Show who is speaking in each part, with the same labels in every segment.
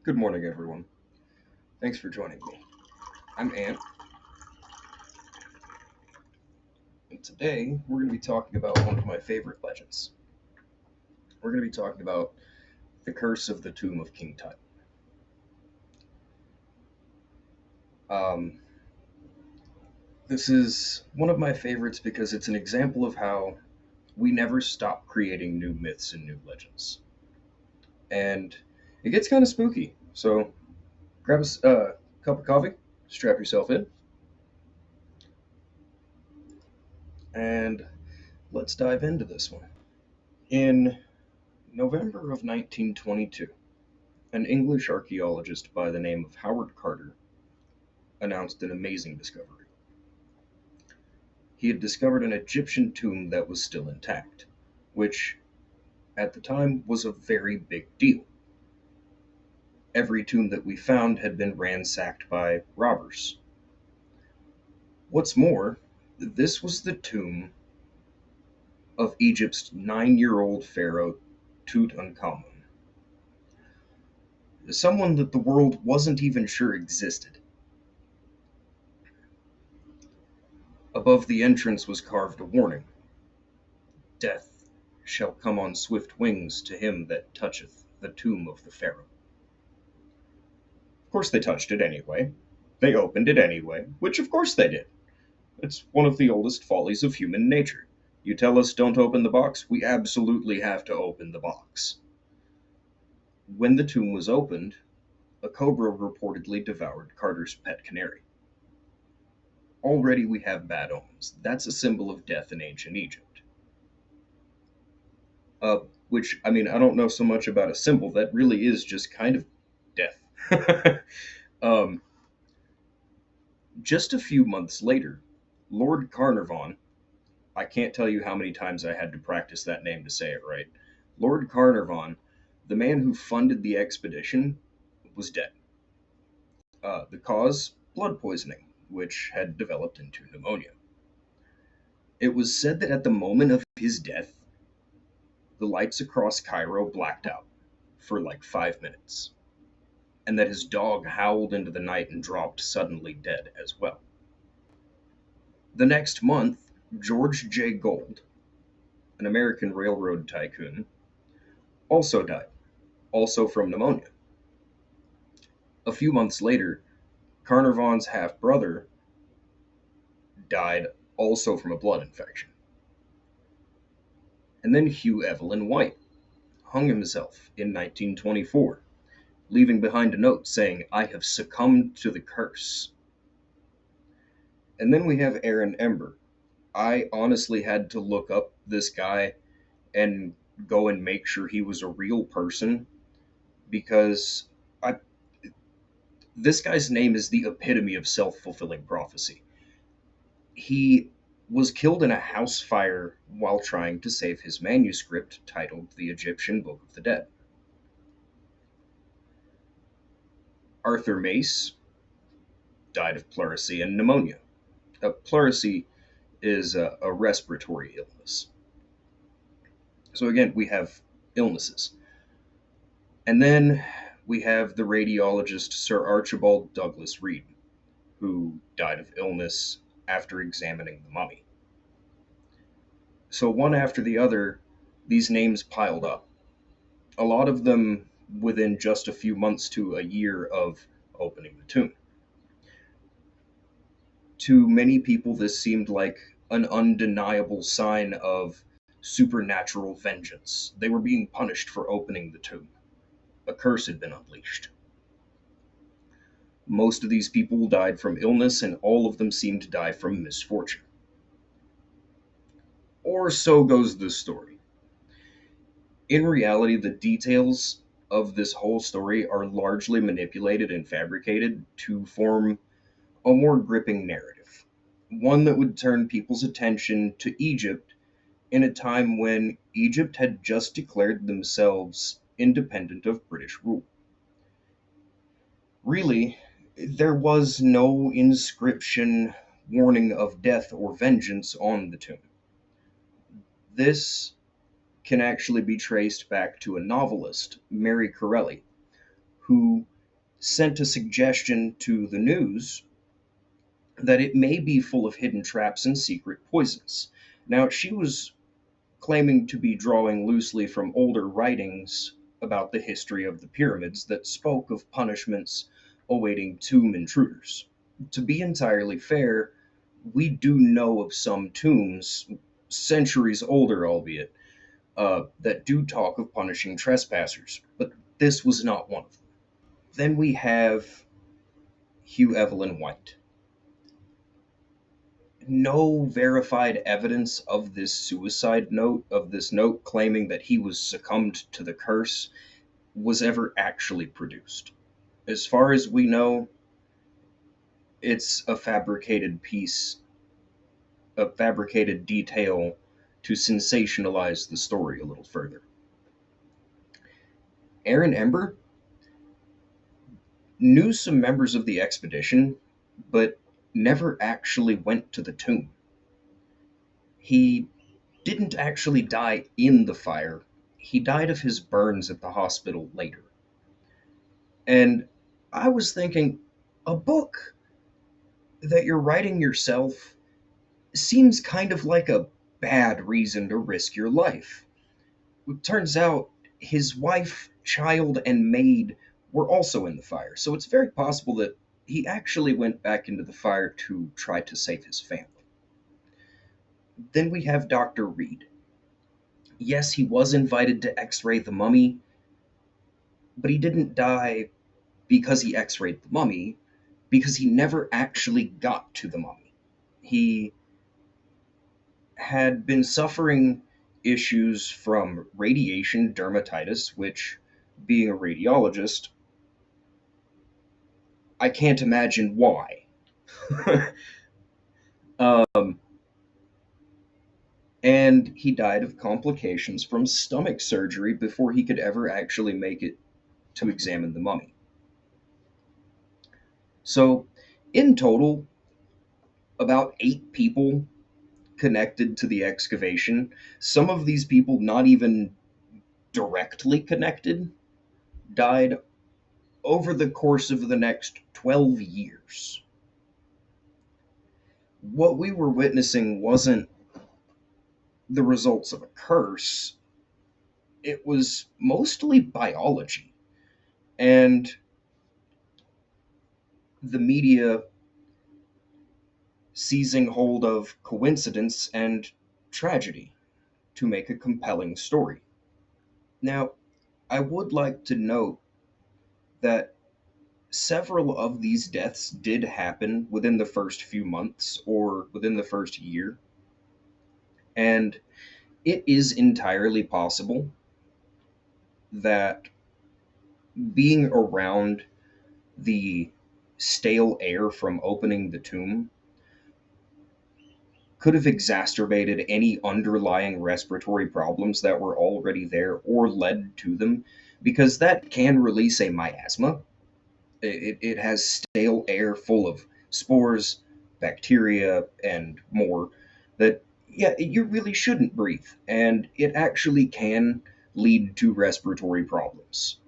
Speaker 1: Good morning, everyone. Thanks for joining me. I'm Ant, and today we're going to be talking about one of my favorite legends. We're going to be talking about the Curse of the Tomb of King Tut. Um, this is one of my favorites because it's an example of how we never stop creating new myths and new legends. And it gets kind of spooky, so grab a cup of coffee, strap yourself in, and let's dive into this one. In November of 1922, an English archaeologist by the name of Howard Carter announced an amazing discovery. He had discovered an Egyptian tomb that was still intact, which at the time was a very big deal. Every tomb that we found had been ransacked by robbers. What's more, this was the tomb of Egypt's 9-year-old pharaoh Tutankhamun, someone that the world wasn't even sure existed. Above the entrance was carved a warning: "Death shall come on swift wings to him that toucheth the tomb of the Pharaoh." Of course, they touched it anyway. They opened it anyway, which of course they did. It's one of the oldest follies of human nature. You tell us don't open the box, we absolutely have to open the box. When the tomb was opened, a cobra reportedly devoured Carter's pet canary. Already we have bad omens. That's a symbol of death in ancient Egypt. Which, I mean, I don't know so much about a symbol. That really is just kind of death. um, just a few months later, Lord Carnarvon, I can't tell you how many times I had to practice that name to say it right. Lord Carnarvon, the man who funded the expedition, was dead. The cause? Blood poisoning, which had developed into pneumonia. It was said that at the moment of his death, the lights across Cairo blacked out for like 5 minutes, and that his dog howled into the night and dropped suddenly dead as well. The next month, George J. Gold, an American railroad tycoon, also died, also from pneumonia. A few months later, Carnarvon's half brother died also from a blood infection. And then Hugh Evelyn White hung himself in 1924, leaving behind a note saying, "I have succumbed to the curse." And then we have Aaron Ember. I honestly had to look up this guy and go and make sure he was a real person because I this guy's name is the epitome of self-fulfilling prophecy. He was killed in a house fire while trying to save his manuscript titled The Egyptian Book of the Dead. Arthur Mace died of pleurisy and pneumonia. Pleurisy is a respiratory illness. So again, we have illnesses. And then we have the radiologist Sir Archibald Douglas Reed, who died of illness after examining the mummy. So one after the other, these names piled up. A lot of them within just a few months to a year of opening the tomb. To many people, this seemed like an undeniable sign of supernatural vengeance. They were being punished for opening the tomb. A curse had been unleashed. Most of these people died from illness, and all of them seemed to die from misfortune. Or so goes the story. In reality, the details of this whole story are largely manipulated and fabricated to form a more gripping narrative. One that would turn people's attention to Egypt in a time when Egypt had just declared themselves independent of British rule. Really, there was no inscription warning of death or vengeance on the tomb. This can actually be traced back to a novelist, Mary Corelli, who sent a suggestion to the news that it may be full of hidden traps and secret poisons. Now, she was claiming to be drawing loosely from older writings about the history of the pyramids that spoke of punishments awaiting tomb intruders. To be entirely fair, we do know of some tombs, centuries older albeit, that do talk of punishing trespassers, but this was not one of them. Then we have Hugh Evelyn White. No verified evidence of this suicide note, of this note claiming that he was succumbed to the curse, was ever actually produced. As far as we know, it's a fabricated piece, a fabricated detail to sensationalize the story a little further. Aaron Ember knew some members of the expedition, but never actually went to the tomb. He didn't actually die in the fire. He died of his burns at the hospital later. And I was thinking, a book that you're writing yourself seems kind of like a bad reason to risk your life. It turns out his wife, child, and maid were also in the fire, so it's very possible that he actually went back into the fire to try to save his family. Then we have Dr. Reed. Yes, he was invited to x ray the mummy, but he didn't die because he x rayed the mummy, because he never actually got to the mummy. He had been suffering issues from radiation dermatitis, which, being a radiologist, I can't imagine why. um, and he died of complications from stomach surgery before he could ever actually make it to examine the mummy. So, in total, about 8 people connected to the excavation. Some of these people, not even directly connected, died over the course of the next 12 years. What we were witnessing wasn't the results of a curse, it was mostly biology. And the media seizing hold of coincidence and tragedy to make a compelling story. Now, I would like to note that several of these deaths did happen within the first few months or within the first year, and it is entirely possible that being around the stale air from opening the tomb could have exacerbated any underlying respiratory problems that were already there or led to them, because that can release a miasma. It has stale air full of spores, bacteria, and more that, yeah, you really shouldn't breathe, and it actually can lead to respiratory problems.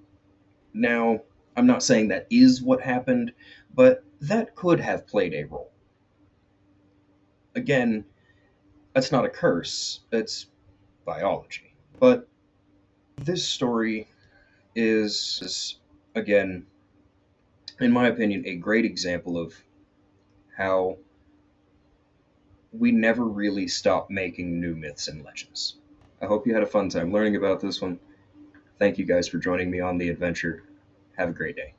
Speaker 1: Now, I'm not saying that is what happened, but that could have played a role. Again, that's not a curse, it's biology. But this story is, again, in my opinion, a great example of how we never really stop making new myths and legends. I hope you had a fun time learning about this one. Thank you guys for joining me on the adventure. Have a great day.